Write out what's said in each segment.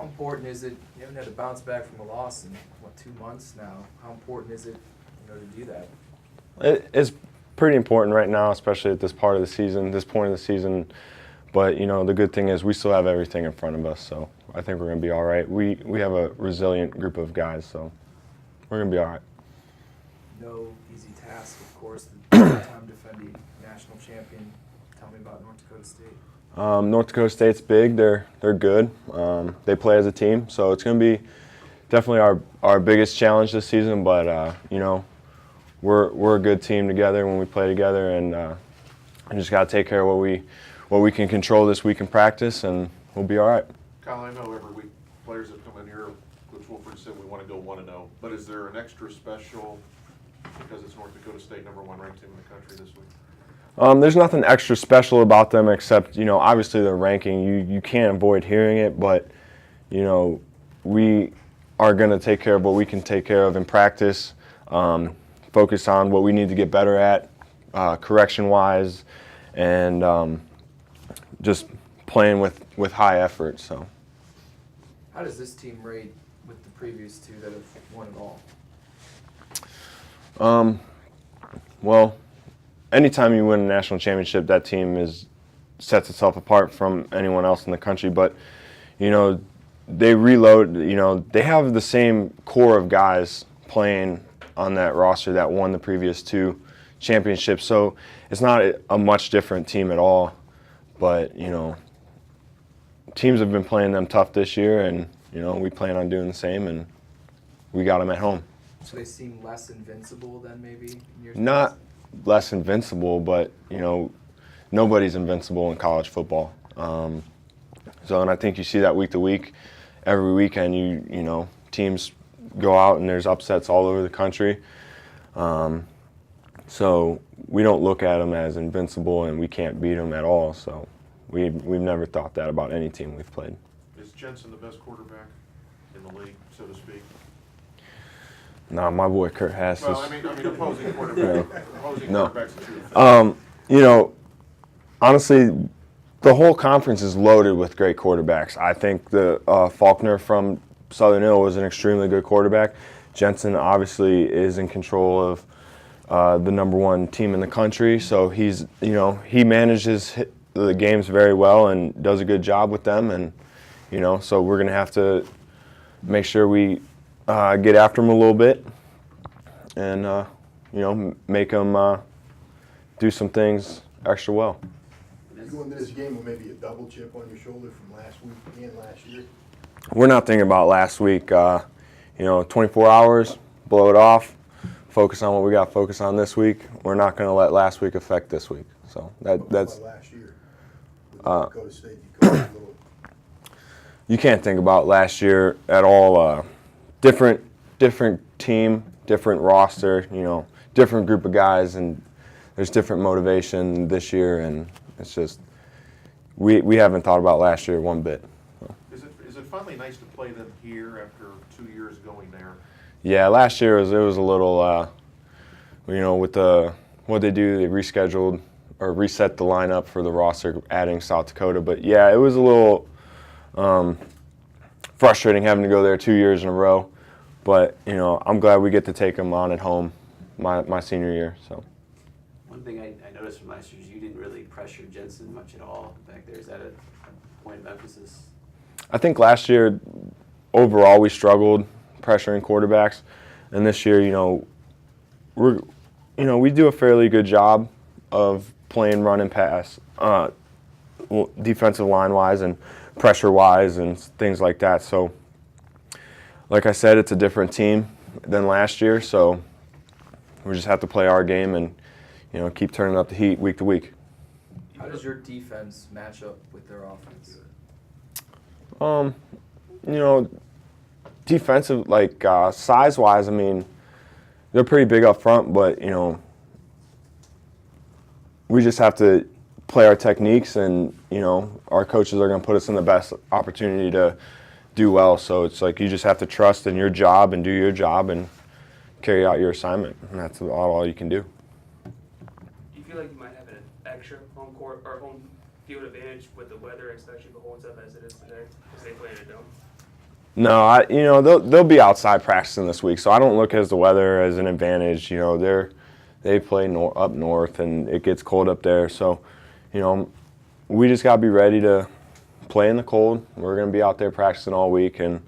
important is it, you haven't had to bounce back from a loss in, 2 months now? How important is it, to do that? It's pretty important right now, especially at this part of the season, this point of the season. But, the good thing is we still have everything in front of us, so I think we're going to be all right. We have a resilient group of guys, so we're going to be all right. No easy task, of course, the two-time defending national champion. Tell me about North Dakota State. North Dakota State's big. They're good. They play as a team, so it's going to be definitely our biggest challenge this season. But we're a good team together when we play together, and we just got to take care of what we can control this week in practice, and we'll be all right. Kyle, I know every week players have come in here. Coach Wolford said we want to go 1-0, but is there an extra special because it's North Dakota State, #1 ranked team in the country this week? There's nothing extra special about them except, obviously their ranking. You can't avoid hearing it, but, we are going to take care of what we can take care of in practice, focus on what we need to get better at, correction-wise, and just playing with high effort. So, how does this team rate with the previous two that have won it all? Well, anytime you win a national championship, that team sets itself apart from anyone else in the country. But, they reload, they have the same core of guys playing on that roster that won the previous two championships. So it's not a much different team at all. But, teams have been playing them tough this year, and, we plan on doing the same, and we got them at home. So they seem less invincible than maybe in years Not past? less invincible, but, nobody's invincible in college football. And I think you see that week to week. Every weekend, teams go out and there's upsets all over the country. So we don't look at them as invincible, and we can't beat them at all. So we've never thought that about any team we've played. Is Jensen the best quarterback in the league, so to speak? Nah, my boy Kurt Hass is. Well, I mean opposing quarterback. Opposing No. quarterbacks too. Honestly, the whole conference is loaded with great quarterbacks. I think the Faulkner from Southern Illinois was an extremely good quarterback. Jensen obviously is in control of the #1 team in the country, so he's he manages the games very well and does a good job with them, and so we're gonna have to make sure we get after him a little bit, and make him do some things extra well. You go into this game with maybe a double chip on your shoulder from last week and last year? We're not thinking about last week. 24 hours, blow it off, focus on what we got to focus on this week. We're not going to let last week affect this week. So that's last year with North Dakota State. You can't think about last year at all. Different team, different roster. Different group of guys, and there's different motivation this year, and it's just we haven't thought about last year one bit. So. Is it finally nice to play them here after 2 years going there? Yeah, last year it was a little, with what they do, they rescheduled or reset the lineup for the roster, adding South Dakota. But yeah, it was a little frustrating having to go there 2 years in a row. But I'm glad we get to take them on at home my senior year. So. One thing I noticed from last year is you didn't really pressure Jensen much at all back there. Is that a point of emphasis? I think last year, overall, we struggled pressuring quarterbacks, and this year, we do a fairly good job of playing run and pass, defensive line wise and pressure wise and things like that. So, like I said, it's a different team than last year, so we just have to play our game and keep turning up the heat week to week. How does your defense match up with their offense? Defensive, size-wise, they're pretty big up front, but, we just have to play our techniques, and, our coaches are going to put us in the best opportunity to do well. So it's like you just have to trust in your job and do your job and carry out your assignment, and that's all you can do. Do you feel like you might have an extra home court or home field advantage with the weather, especially if it holds up as it is today, because they play in a dome? No, they'll be outside practicing this week, so I don't look at the weather as an advantage. They play up north, and it gets cold up there. So, we just gotta be ready to play in the cold. We're gonna be out there practicing all week and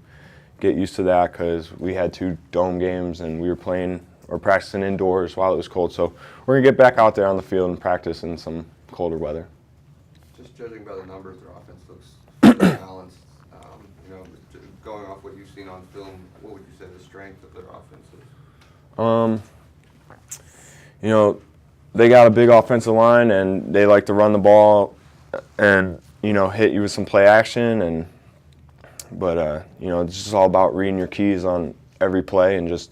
get used to that because we had 2 dome games and we were playing or practicing indoors while it was cold. So we're gonna get back out there on the field and practice in some colder weather. Just judging by the numbers, their offense looks very balanced. Going off what you've seen on film, what would you say the strength of their offense is? They got a big offensive line and they like to run the ball and hit you with some play action but it's just all about reading your keys on every play and just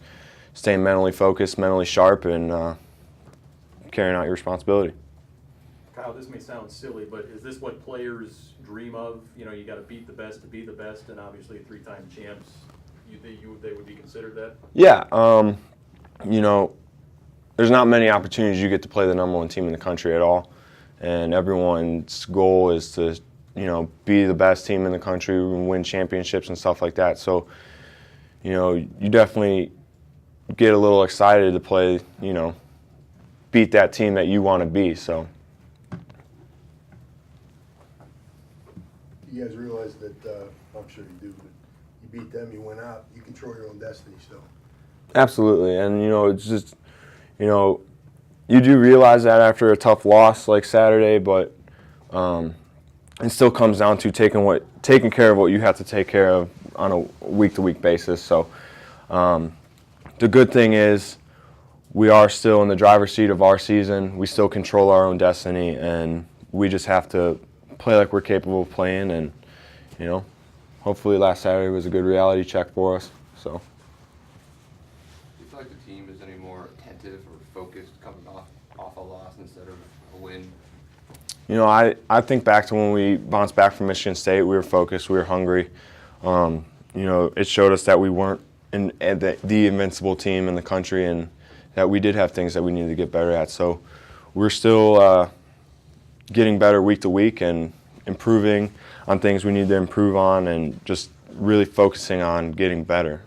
staying mentally focused, mentally sharp, and carrying out your responsibility. Kyle, this may sound silly, but is this what players dream of? You got to beat the best to be the best, and obviously 3-time champs, they would be considered that? Yeah, there's not many opportunities you get to play the number 1 team in the country at all, and everyone's goal is to be the best team in the country and win championships and stuff like that. So, you definitely get a little excited to play, beat that team that you want to be. So. You guys realize that, I'm sure you do, but you beat them, you went out, you control your own destiny still. Absolutely, and it's just, you do realize that after a tough loss like Saturday, but it still comes down to taking care of what you have to take care of on a week-to-week basis. So the good thing is we are still in the driver's seat of our season. We still control our own destiny, and we just have to play like we're capable of playing. And hopefully last Saturday was a good reality check for us. So. Do you feel like the team is any more attentive or focused coming off a loss instead of a win? I think back to when we bounced back from Michigan State. We were focused. We were hungry. It showed us that we weren't the invincible team in the country, and that we did have things that we needed to get better at. So we're still getting better week to week and improving on things we need to improve on, and just really focusing on getting better.